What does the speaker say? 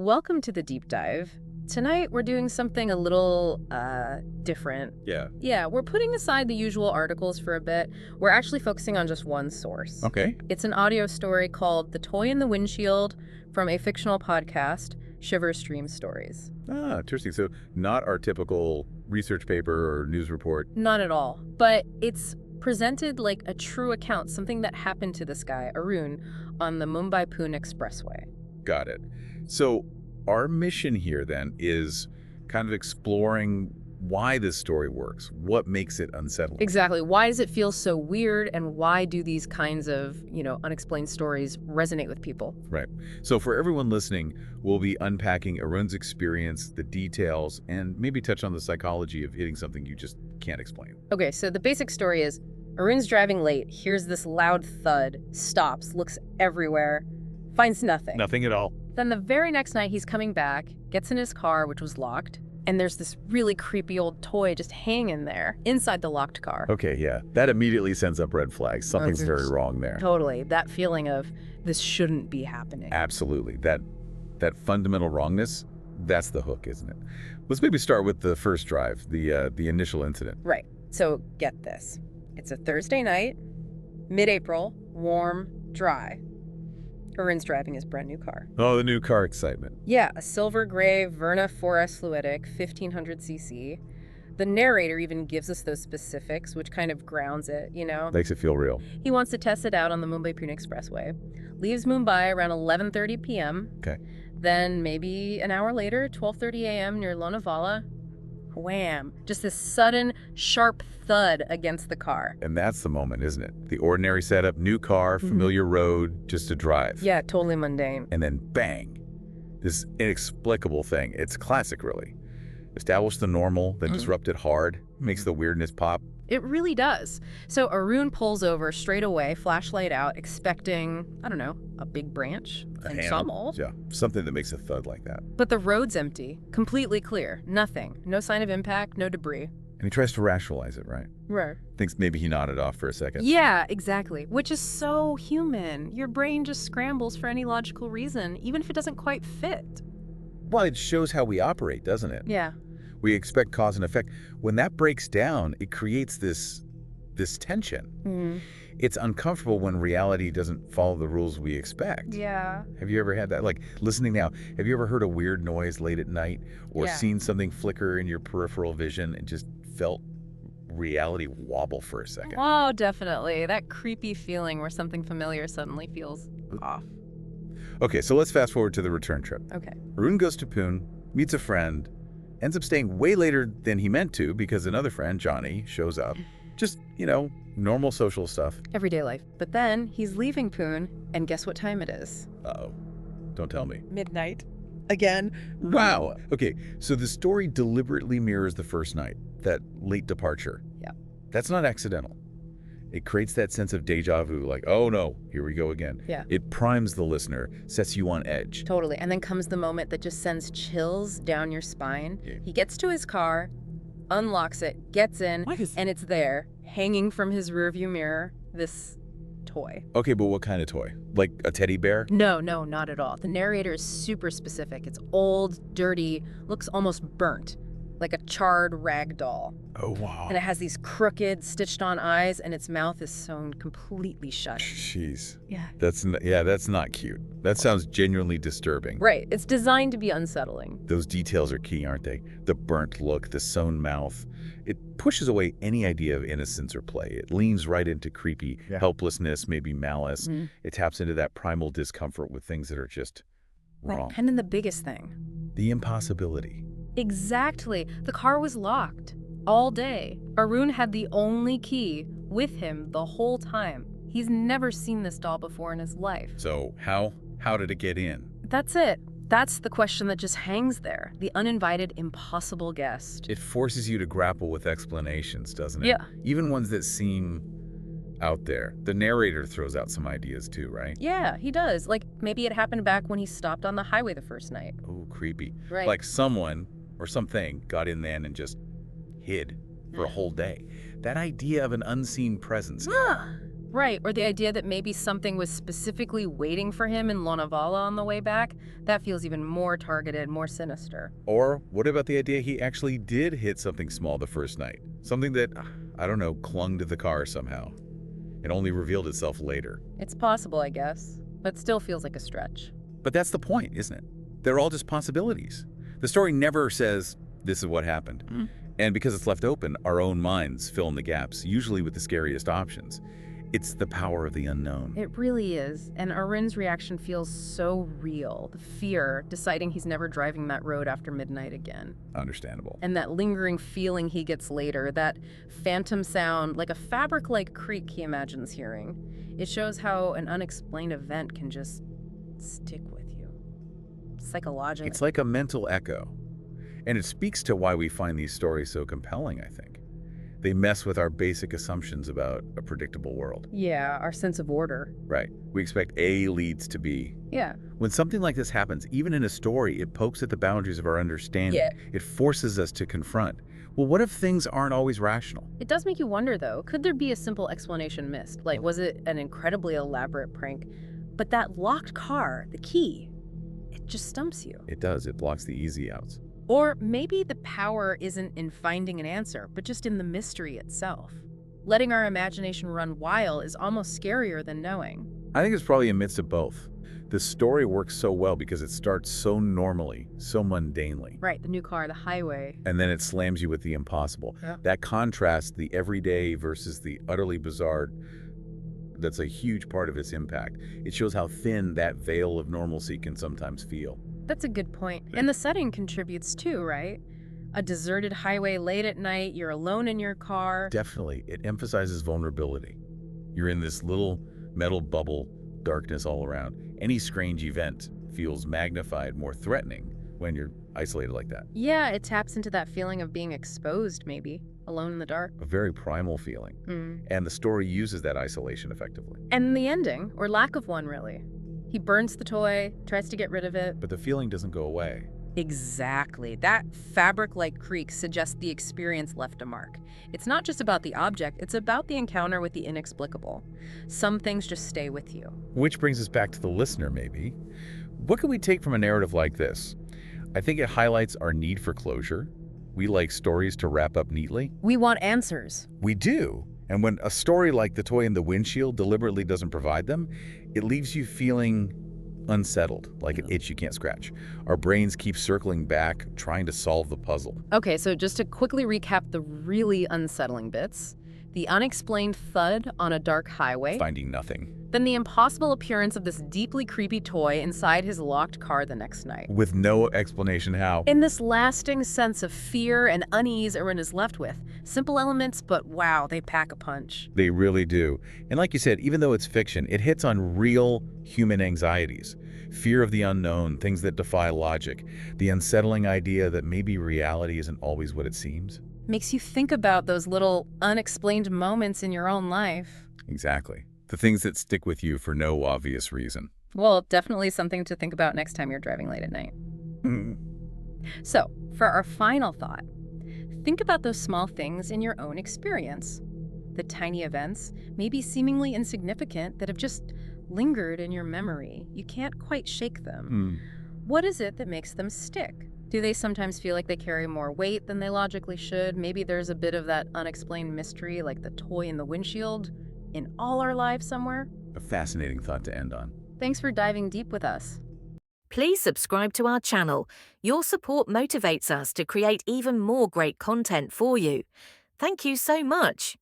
Welcome to the deep dive. Tonight we're doing something a little, different. Yeah, we're putting aside the usual articles for a bit. We're actually focusing on just one source. Okay. It's an audio story called The Toy in the Windshield from a fictional podcast, Shiver Stream Stories. Ah, interesting. So not our typical research paper or news report. Not at all. But it's presented like a true account, something that happened to this guy, Arun, on the Mumbai-Pune expressway. Got it. So our mission here then is kind of exploring why this story works, what makes it unsettling. Exactly. Why does it feel so weird, and why do these kinds of, unexplained stories resonate with people? Right. So for everyone listening, we'll be unpacking Arun's experience, the details, and maybe touch on the psychology of hitting something you just can't explain. Okay, so the basic story is Arun's driving late, hears this loud thud, stops, looks everywhere, finds nothing. Nothing at all. Then the very next night he's coming back, gets in his car, which was locked, and there's this really creepy old toy just hanging there inside the locked car. Okay, yeah. That immediately sends up red flags. Something's very wrong there. Totally. That feeling of this shouldn't be happening. Absolutely. That fundamental wrongness, that's the hook, isn't it? Let's maybe start with the first drive, the initial incident. Right. So get this. It's a Thursday night, mid-April, warm, dry. Arun's driving his brand new car. Oh, the new car excitement. Yeah, a silver gray Verna 4S Fluidic, 1500cc. The narrator even gives us those specifics, which kind of grounds it, Makes it feel real. He wants to test it out on the Mumbai-Pune expressway. Leaves Mumbai around 11:30 p.m. Okay. Then maybe an hour later, 12:30 a.m. near Lonavala, wham! Just this sudden, sharp thud against the car. And that's the moment, isn't it? The ordinary setup, new car, familiar road, just to drive. Yeah, totally mundane. And then bang, this inexplicable thing. It's classic, really. Establish the normal, then disrupt it hard, makes the weirdness pop. It really does. So Arun pulls over straight away, flashlight out, expecting, I don't know, a big branch, and some. Yeah, something that makes a thud like that. But the road's empty, completely clear, nothing, no sign of impact, no debris. And he tries to rationalize it, right? Right. Thinks maybe he nodded off for a second. Yeah, exactly. Which is so human. Your brain just scrambles for any logical reason, even if it doesn't quite fit. Well, it shows how we operate, doesn't it? Yeah. We expect cause and effect. When that breaks down, it creates this tension. It's uncomfortable when reality doesn't follow the rules we expect. Yeah. Have you ever had that? Like, listening now, have you ever heard a weird noise late at night or seen something flicker in your peripheral vision and just felt reality wobble for a second? Oh, definitely. That creepy feeling where something familiar suddenly feels off. Okay, so let's fast forward to the return trip. Okay. Arun goes to Pune, meets a friend, ends up staying way later than he meant to because another friend, Johnny, shows up. Just, normal social stuff. Everyday life. But then he's leaving Pune, and guess what time it is? Uh-oh. Don't tell me. Midnight. Again. Wow. Okay, so the story deliberately mirrors the first night, that late departure. Yeah. That's not accidental. It creates that sense of deja vu, like, oh no, here we go again. Yeah. It primes the listener, sets you on edge. Totally. And then comes the moment that just sends chills down your spine. Yeah. He gets to his car, unlocks it, gets in, and it's there, hanging from his rearview mirror, this toy. Okay, but what kind of toy? Like a teddy bear? No, not at all. The narrator is super specific. It's old, dirty, looks almost burnt, like a charred rag doll. Oh, wow. And it has these crooked, stitched-on eyes, and its mouth is sewn completely shut. Jeez. Yeah. That's not cute. That sounds genuinely disturbing. Right. It's designed to be unsettling. Those details are key, aren't they? The burnt look, the sewn mouth. It pushes away any idea of innocence or play. It leans right into creepy helplessness, maybe malice. It taps into that primal discomfort with things that are just wrong. Right. And then the biggest thing. The impossibility. Exactly. The car was locked all day. Arun had the only key with him the whole time. He's never seen this doll before in his life. So how did it get in? That's it. That's the question that just hangs there. The uninvited, impossible guest. It forces you to grapple with explanations, doesn't it? Yeah. Even ones that seem out there. The narrator throws out some ideas too, right? Yeah, he does. Like, maybe it happened back when he stopped on the highway the first night. Oh, creepy. Right. Like someone or something got in then and just hid for a whole day. That idea of an unseen presence. Right, or the idea that maybe something was specifically waiting for him in Lonavala on the way back, that feels even more targeted, more sinister. Or what about the idea he actually did hit something small the first night? Something that, I don't know, clung to the car somehow. It only revealed itself later. It's possible, I guess, but still feels like a stretch. But that's the point, isn't it? They're all just possibilities. The story never says, this is what happened. And because it's left open, our own minds fill in the gaps, usually with the scariest options. It's the power of the unknown. It really is, and Arun's reaction feels so real. The fear, deciding he's never driving that road after midnight again. Understandable. And that lingering feeling he gets later, that phantom sound, like a fabric-like creak he imagines hearing. It shows how an unexplained event can just stick with you. Psychologically. It's like a mental echo. And it speaks to why we find these stories so compelling, I think. They mess with our basic assumptions about a predictable world. Yeah, our sense of order. Right. We expect A leads to B. Yeah. When something like this happens, even in a story, it pokes at the boundaries of our understanding. Yeah. It forces us to confront. Well, what if things aren't always rational? It does make you wonder, though. Could there be a simple explanation missed? Like, was it an incredibly elaborate prank? But that locked car, the key, it just stumps you. It does. It blocks the easy outs. Or maybe the power isn't in finding an answer, but just in the mystery itself. Letting our imagination run wild is almost scarier than knowing. I think it's probably a mix of both. The story works so well because it starts so normally, so mundanely. Right, the new car, the highway. And then it slams you with the impossible. Yeah. That contrast, the everyday versus the utterly bizarre, that's a huge part of its impact. It shows how thin that veil of normalcy can sometimes feel. That's a good point. And the setting contributes too, right? A deserted highway late at night, you're alone in your car. Definitely. It emphasizes vulnerability. You're in this little metal bubble, darkness all around. Any strange event feels magnified, more threatening when you're isolated like that. Yeah, it taps into that feeling of being exposed, maybe, alone in the dark. A very primal feeling. And the story uses that isolation effectively. And the ending, or lack of one, really. He burns the toy, tries to get rid of it. But the feeling doesn't go away. Exactly. That fabric-like creak suggests the experience left a mark. It's not just about the object, it's about the encounter with the inexplicable. Some things just stay with you. Which brings us back to the listener, maybe. What can we take from a narrative like this? I think it highlights our need for closure. We like stories to wrap up neatly. We want answers. We do. And when a story like The Toy in the Windshield deliberately doesn't provide them, it leaves you feeling unsettled, like an itch you can't scratch. Our brains keep circling back, trying to solve the puzzle. Okay, so just to quickly recap the really unsettling bits. The unexplained thud on a dark highway. Finding nothing. Then the impossible appearance of this deeply creepy toy inside his locked car the next night. With no explanation how. And this lasting sense of fear and unease Arun is left with. Simple elements, but wow, they pack a punch. They really do. And like you said, even though it's fiction, it hits on real human anxieties. Fear of the unknown, things that defy logic, the unsettling idea that maybe reality isn't always what it seems. Makes you think about those little unexplained moments in your own life. Exactly. The things that stick with you for no obvious reason. Well, definitely something to think about next time you're driving late at night. So, for our final thought, think about those small things in your own experience. The tiny events, maybe seemingly insignificant, that have just lingered in your memory. You can't quite shake them. What is it that makes them stick? Do they sometimes feel like they carry more weight than they logically should? Maybe there's a bit of that unexplained mystery, like the toy in the windshield, in all our lives somewhere? A fascinating thought to end on. Thanks for diving deep with us. Please subscribe to our channel. Your support motivates us to create even more great content for you. Thank you so much.